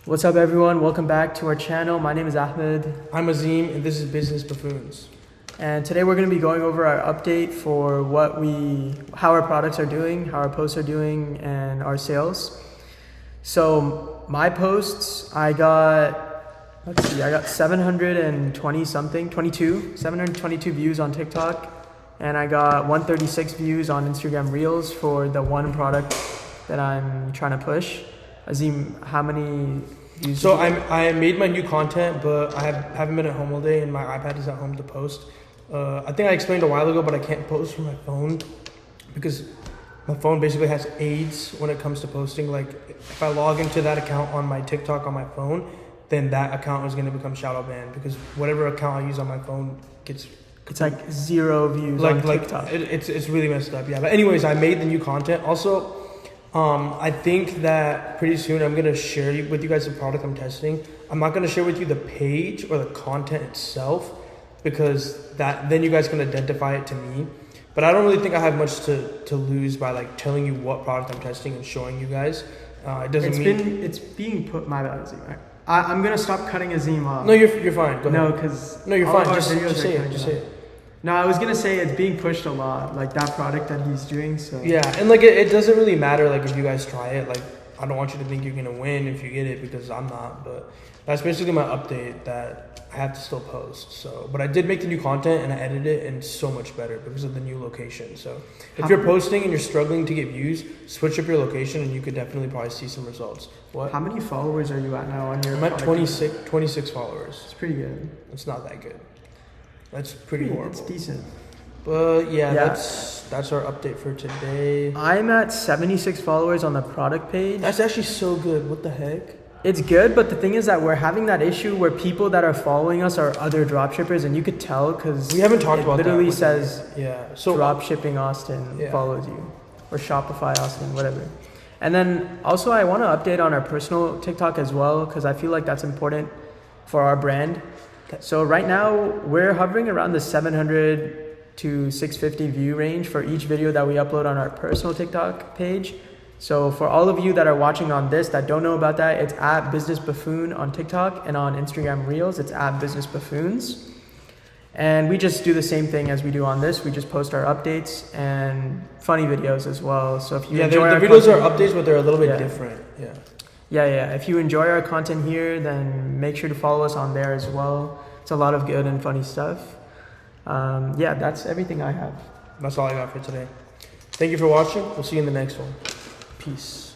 What's up, everyone? Welcome back to our channel. My name is Ahmed. I'm Azim, and this is Business Buffoons. And today we're going to be going over our update for how our products are doing, how our posts are doing, and our sales. So my posts, I got 722 views on TikTok, and I got 136 views on Instagram Reels for the one product that I'm trying to push. Azim, how many views? So I made my new content, but I haven't been at home all day, and my iPad is at home to post. I think I explained a while ago, but I can't post from my phone because my phone basically has aids when it comes to posting. Like if I log into that account on my TikTok on my phone, then that account is going to become shadow banned because whatever account I use on my phone gets... It's like 0 views on TikTok. It's really messed up, yeah. But anyways, I made the new content. Also, I think that pretty soon I'm going to share with you guys the product I'm testing. I'm not going to share with you the page or the content itself because then you guys can identify it to me. But I don't really think I have much to lose by like telling you what product I'm testing and showing you guys. It's being put... My bad, Azim. I'm going to stop cutting Azim off. No, you're fine. Go ahead. No, because... No, you're fine. Just say it. Just say it. No, I was going to say it's being pushed a lot, like that product that he's doing, so... Yeah, and like it doesn't really matter like if you guys try it. Like I don't want you to think you're going to win if you get it because I'm not, but that's basically my update that I have to still post. So, but I did make the new content and I edited it and it's so much better because of the new location. So if you're posting and you're struggling to get views, switch up your location and you could definitely probably see some results. What? How many followers are you at now on your... I'm at 26 followers. It's pretty good. It's not that good. That's pretty horrible. It's decent. But yeah, that's our update for today. I'm at 76 followers on the product page. That's actually so good. What the heck? It's good, but the thing is that we're having that issue where people that are following us are other dropshippers, and you could tell because we haven't talked about that. It literally says, so Dropshipping Austin follows you, or Shopify Austin, whatever. And then also I want to update on our personal TikTok as well because I feel like that's important for our brand. So right now we're hovering around the 700 to 650 view range for each video that we upload on our personal TikTok page. So for all of you that are watching on this that don't know about that, it's at Business Buffoon on TikTok, and on Instagram Reels, it's at Business Buffoons. And we just do the same thing as we do on this. We just post our updates and funny videos as well. So if you enjoy the videos are updates, but they're a little bit different. Yeah. If you enjoy our content here, then make sure to follow us on there as well. It's a lot of good and funny stuff. That's everything I have. That's all I got for today. Thank you for watching. We'll see you in the next one. Peace.